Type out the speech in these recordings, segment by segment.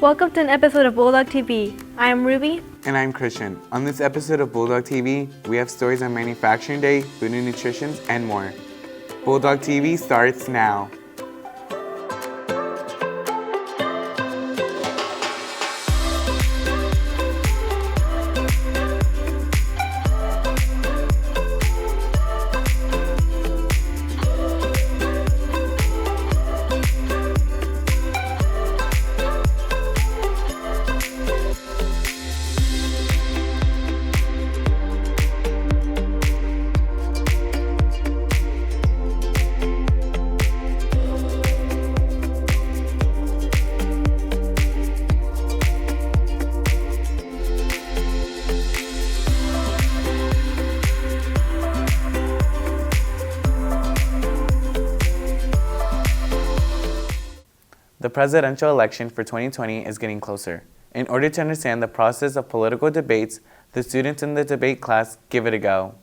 Welcome to an episode of Bulldog TV. I am Ruby. And I'm Christian. On this episode of Bulldog TV, we have stories on Manufacturing Day, food and nutrition, and more. Bulldog TV starts now. The presidential election for 2020 is getting closer. In order to understand the process of political debates, the students in the debate class give it a go.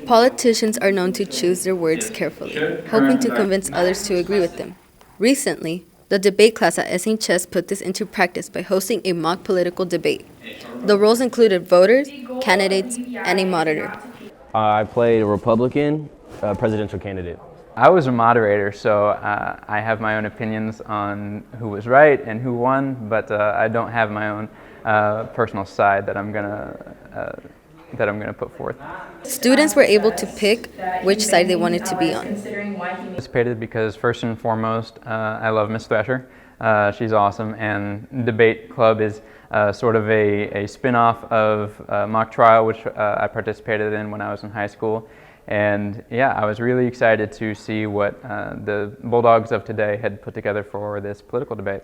Politicians are known to choose their words carefully, hoping to convince others to agree with them. Recently, the debate class at SHS put this into practice by hosting a mock political debate. The roles included voters, candidates, and a monitor. I played a Republican presidential candidate. I was a moderator, so I have my own opinions on who was right and who won, but I don't have my own personal side that I'm gonna put forth. Students were able to pick which side they wanted to be on. I participated because first and foremost, I love Miss Thresher. She's awesome, and debate club is sort of a spin-off of mock trial, which I participated in when I was in high school. And yeah, I was really excited to see what the Bulldogs of today had put together for this political debate.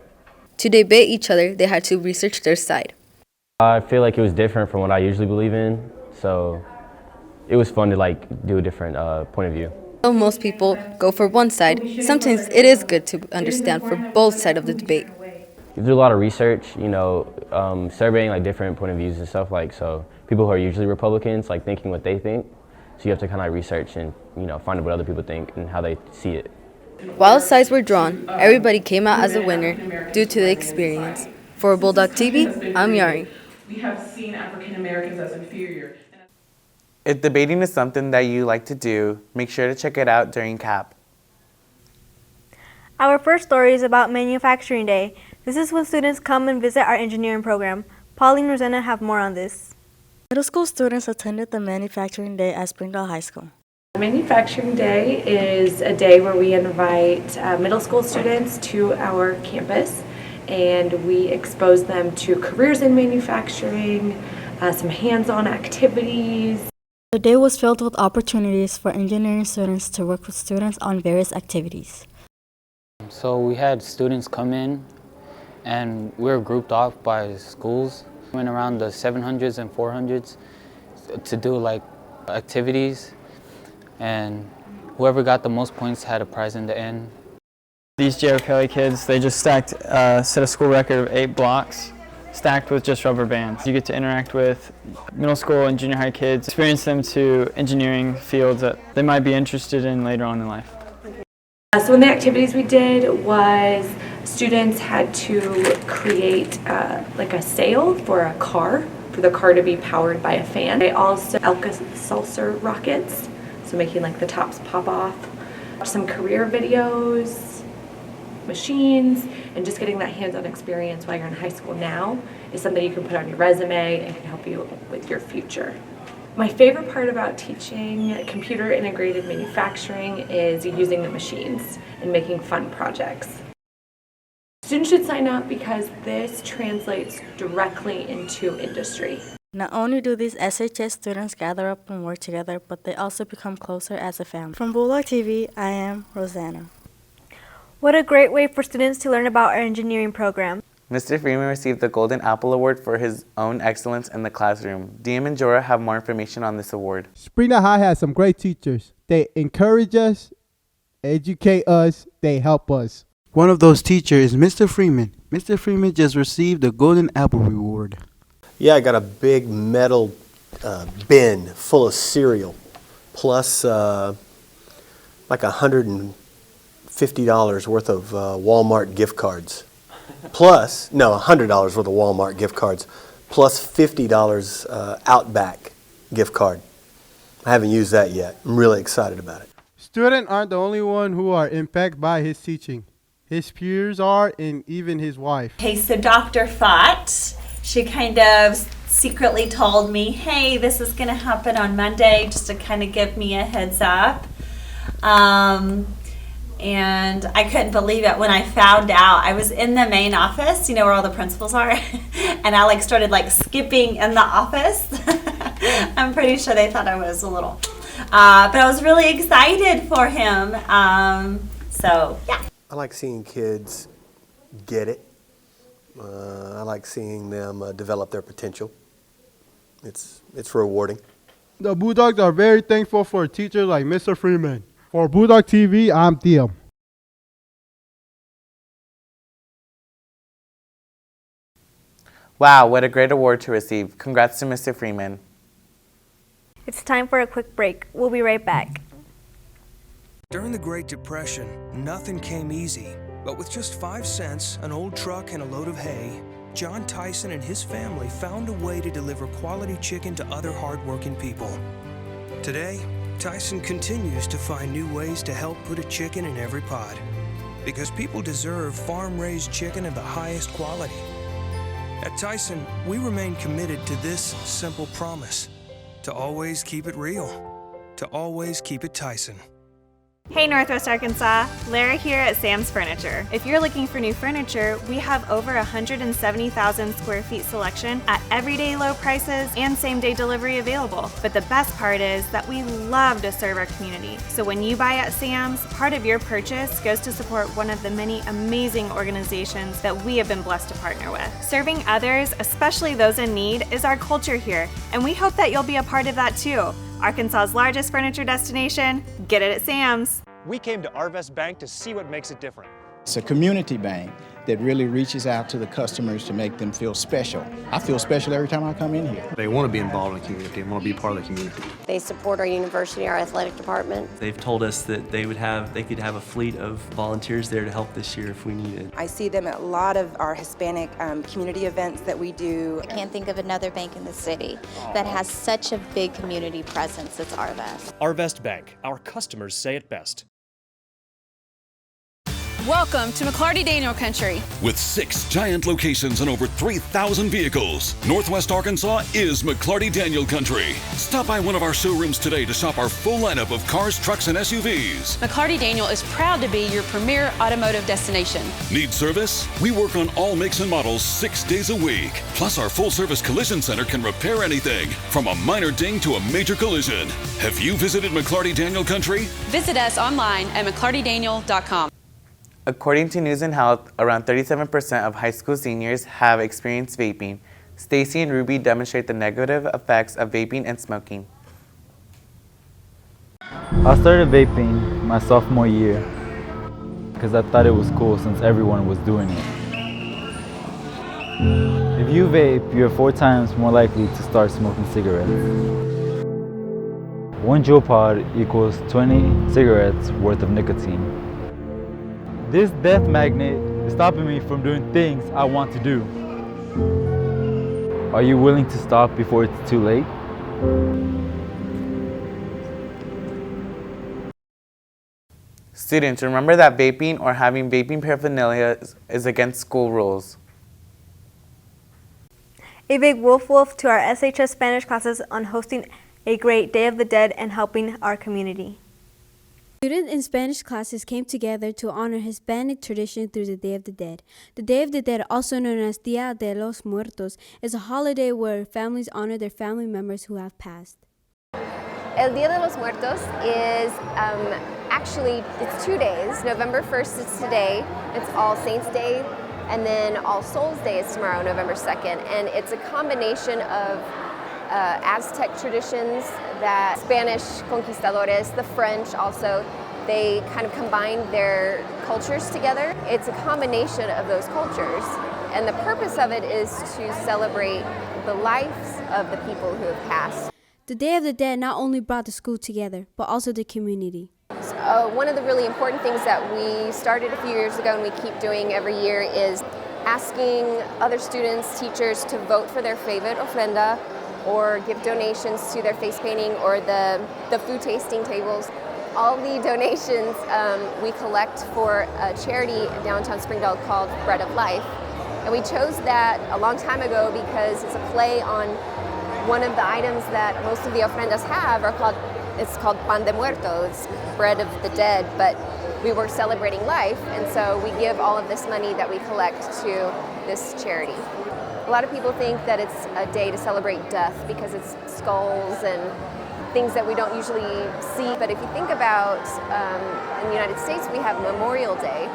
To debate each other, they had to research their side. I feel like it was different from what I usually believe in, so it was fun to do a different point of view. Though most people go for one side, sometimes it is good to understand for both sides of the debate. You do a lot of research, surveying different point of views and stuff so people who are usually Republicans, thinking what they think. So you have to kind of research and, find out what other people think and how they see it. While sides were drawn, everybody came out as a winner due to the experience. For Bulldog TV, I'm Yari. We have seen African Americans as inferior. If debating is something that you like to do, make sure to check it out during CAP. Our first story is about Manufacturing Day. This is when students come and visit our engineering program. Pauline and Rosanna have more on this. Middle school students attended the Manufacturing Day at Springdale High School. Manufacturing Day is a day where we invite middle school students to our campus and we expose them to careers in manufacturing, some hands-on activities. The day was filled with opportunities for engineering students to work with students on various activities. So we had students come in and we were grouped off by schools. We went around the 700s and 400s to do activities, and whoever got the most points had a prize in the end. These J.O. Kelly kids, they just stacked set a school record of 8 blocks stacked with just rubber bands. You get to interact with middle school and junior high kids, experience them to engineering fields that they might be interested in later on in life. So one of the activities we did was students had to create a sail for a car, for the car to be powered by a fan. They also Alka-Seltzer rockets, so making the tops pop off. Some career videos, machines, and just getting that hands-on experience while you're in high school now is something you can put on your resume and can help you with your future. My favorite part about teaching computer integrated manufacturing is using the machines and making fun projects. Students should sign up because this translates directly into industry. Not only do these SHS students gather up and work together, but they also become closer as a family. From Bulldog TV, I am Rosanna. What a great way for students to learn about our engineering program. Mr. Freeman received the Golden Apple Award for his own excellence in the classroom. DM and Jorah have more information on this award. Springdale High has some great teachers. They encourage us, educate us, they help us. One of those teachers is Mr. Freeman. Mr. Freeman just received the Golden Apple Award. Yeah, I got a big metal bin full of cereal, plus like $150 worth of Walmart gift cards. plus, no, $100 worth of Walmart gift cards, plus $50 Outback gift card. I haven't used that yet. I'm really excited about it. Students aren't the only one who are impacted by his teaching. His peers are, and even his wife. Okay, so Dr. Fott, she kind of secretly told me, hey, this is going to happen on Monday, just to kind of give me a heads up. And I couldn't believe it when I found out. I was in the main office, you know, where all the principals are, and I started skipping in the office. I'm pretty sure they thought I was a little, but I was really excited for him. So yeah. I like seeing kids get it. I like seeing them develop their potential. It's rewarding. The Bulldogs are very thankful for teachers like Mr. Freeman. For Bulldog TV, I'm Theo. Wow, what a great award to receive. Congrats to Mr. Freeman. It's time for a quick break. We'll be right back. During the Great Depression, nothing came easy. But with just 5 cents, an old truck, and a load of hay, John Tyson and his family found a way to deliver quality chicken to other hard-working people. Today, Tyson continues to find new ways to help put a chicken in every pot. Because people deserve farm-raised chicken of the highest quality. At Tyson, we remain committed to this simple promise: to always keep it real, to always keep it Tyson. Hey Northwest Arkansas, Lara here at Sam's Furniture. If you're looking for new furniture, we have over 170,000 square feet selection at everyday low prices and same-day delivery available. But the best part is that we love to serve our community. So when you buy at Sam's, part of your purchase goes to support one of the many amazing organizations that we have been blessed to partner with. Serving others, especially those in need, is our culture here, and we hope that you'll be a part of that too. Arkansas's largest furniture destination, get it at Sam's. We came to Arvest Bank to see what makes it different. It's a community bank that really reaches out to the customers to make them feel special. I feel special every time I come in here. They want to be involved in the community and want to be part of the community. They support our university, our athletic department. They've told us that they could have a fleet of volunteers there to help this year if we need it. I see them at a lot of our Hispanic community events that we do. I can't think of another bank in the city that has such a big community presence as Arvest. Arvest Bank, our customers say it best. Welcome to McClarty Daniel Country. With 6 giant locations and over 3,000 vehicles, Northwest Arkansas is McClarty Daniel Country. Stop by one of our showrooms today to shop our full lineup of cars, trucks, and SUVs. McClarty Daniel is proud to be your premier automotive destination. Need service? We work on all makes and models 6 days a week. Plus, our full-service collision center can repair anything, from a minor ding to a major collision. Have you visited McClarty Daniel Country? Visit us online at mcclartydaniel.com. According to News and Health, around 37% of high school seniors have experienced vaping. Stacy and Ruby demonstrate the negative effects of vaping and smoking. I started vaping my sophomore year because I thought it was cool since everyone was doing it. If you vape, you're 4 times more likely to start smoking cigarettes. 1 Juul pod equals 20 cigarettes worth of nicotine. This death magnet is stopping me from doing things I want to do. Are you willing to stop before it's too late? Students, remember that vaping or having vaping paraphernalia is against school rules. A big woof to our SHS Spanish classes on hosting a great Day of the Dead and helping our community. Students in Spanish classes came together to honor Hispanic tradition through the Day of the Dead. The Day of the Dead, also known as Día de los Muertos, is a holiday where families honor their family members who have passed. El Día de los Muertos is actually, it's 2 days. November 1st is today, it's All Saints Day, and then All Souls Day is tomorrow, November 2nd. And it's a combination of Aztec traditions that Spanish conquistadores, the French also, they kind of combined their cultures together. It's a combination of those cultures, and the purpose of it is to celebrate the lives of the people who have passed. The Day of the Dead not only brought the school together, but also the community. One of the really important things that we started a few years ago and we keep doing every year is asking other students, teachers to vote for their favorite ofrenda or give donations to their face painting or the food tasting tables. All the donations we collect for a charity in downtown Springdale called Bread of Life. And we chose that a long time ago because it's a play on one of the items that most of the ofrendas have it's called pan de muertos, bread of the dead, but we were celebrating life, and so we give all of this money that we collect to this charity. A lot of people think that it's a day to celebrate death because it's skulls and things that we don't usually see, but if you think about in the United States we have Memorial Day,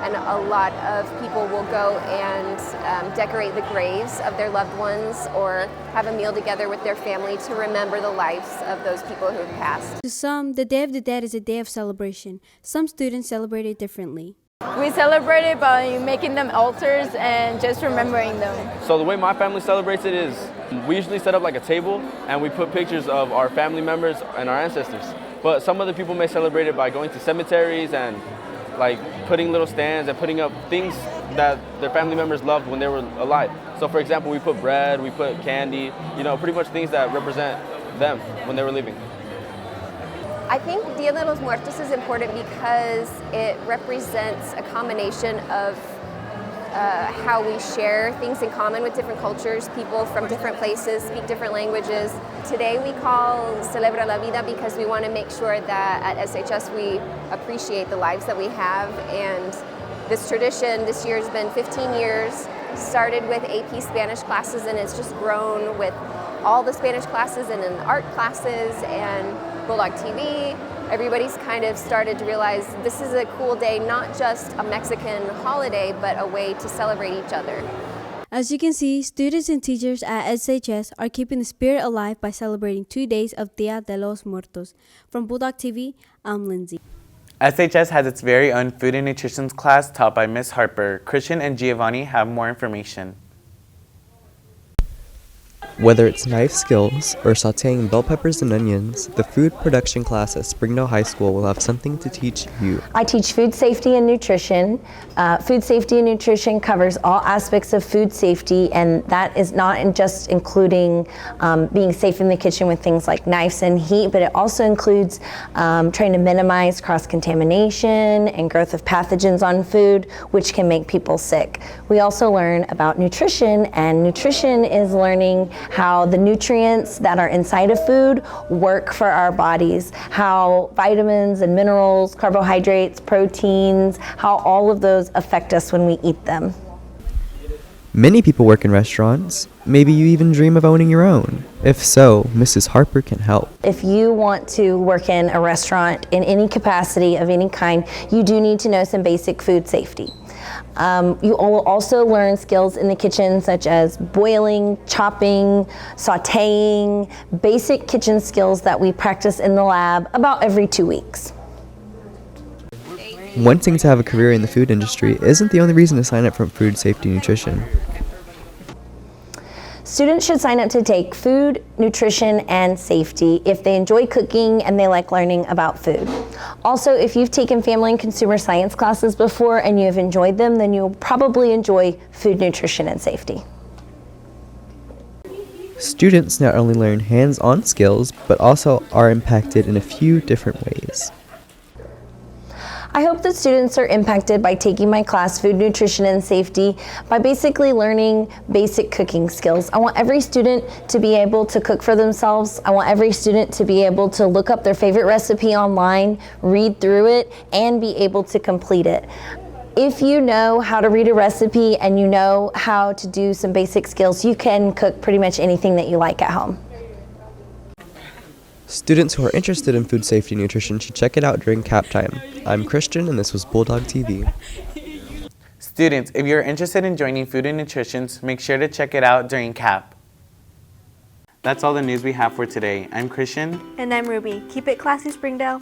and a lot of people will go and decorate the graves of their loved ones or have a meal together with their family to remember the lives of those people who have passed. To some, the Day of the Dead is a day of celebration. Some students celebrate it differently. We celebrate it by making them altars and just remembering them. So the way my family celebrates it is we usually set up like a table and we put pictures of our family members and our ancestors. But some other people may celebrate it by going to cemeteries and like putting little stands and putting up things that their family members loved when they were alive. So for example, we put bread, we put candy, pretty much things that represent them when they were leaving. I think Dia de los Muertos is important because it represents a combination of how we share things in common with different cultures. People from different places speak different languages. Today we call Celebra la Vida because we want to make sure that at SHS we appreciate the lives that we have, and this tradition this year has been 15 years. Started with AP Spanish classes and it's just grown with all the Spanish classes and in art classes and Bulldog TV. Everybody's kind of started to realize this is a cool day, not just a Mexican holiday, but a way to celebrate each other. As you can see, students and teachers at SHS are keeping the spirit alive by celebrating 2 days of Dia de los Muertos. From Bulldog TV, I'm Lindsay. SHS has its very own food and nutrition class taught by Ms. HAR-BER. Christian and Giovanni have more information. Whether it's knife skills or sauteing bell peppers and onions, the food production class at Springdale High School will have something to teach you. I teach food safety and nutrition. Food safety and nutrition covers all aspects of food safety, and that is not just including being safe in the kitchen with things like knives and heat, but it also includes trying to minimize cross-contamination and growth of pathogens on food, which can make people sick. We also learn about nutrition, and nutrition is learning how the nutrients that are inside of food work for our bodies, how vitamins and minerals, carbohydrates, proteins, how all of those affect us when we eat them. Many people work in restaurants. Maybe you even dream of owning your own. If so, Mrs. HAR-BER can help. If you want to work in a restaurant in any capacity of any kind, you do need to know some basic food safety. You will also learn skills in the kitchen such as boiling, chopping, sauteing, basic kitchen skills that we practice in the lab about every 2 weeks. Wanting to have a career in the food industry isn't the only reason to sign up for food safety nutrition. Students should sign up to take food, nutrition, and safety if they enjoy cooking and they like learning about food. Also, if you've taken family and consumer science classes before and you have enjoyed them, then you'll probably enjoy food, nutrition, and safety. Students not only learn hands-on skills, but also are impacted in a few different ways. I hope that students are impacted by taking my class, Food, Nutrition, and Safety, by basically learning basic cooking skills. I want every student to be able to cook for themselves. I want every student to be able to look up their favorite recipe online, read through it, and be able to complete it. If you know how to read a recipe and you know how to do some basic skills, you can cook pretty much anything that you like at home. Students who are interested in food safety and nutrition should check it out during CAP time. I'm Christian, and this was Bulldog TV. Students, if you're interested in joining food and nutrition, make sure to check it out during CAP. That's all the news we have for today. I'm Christian. And I'm Ruby. Keep it classy, Springdale.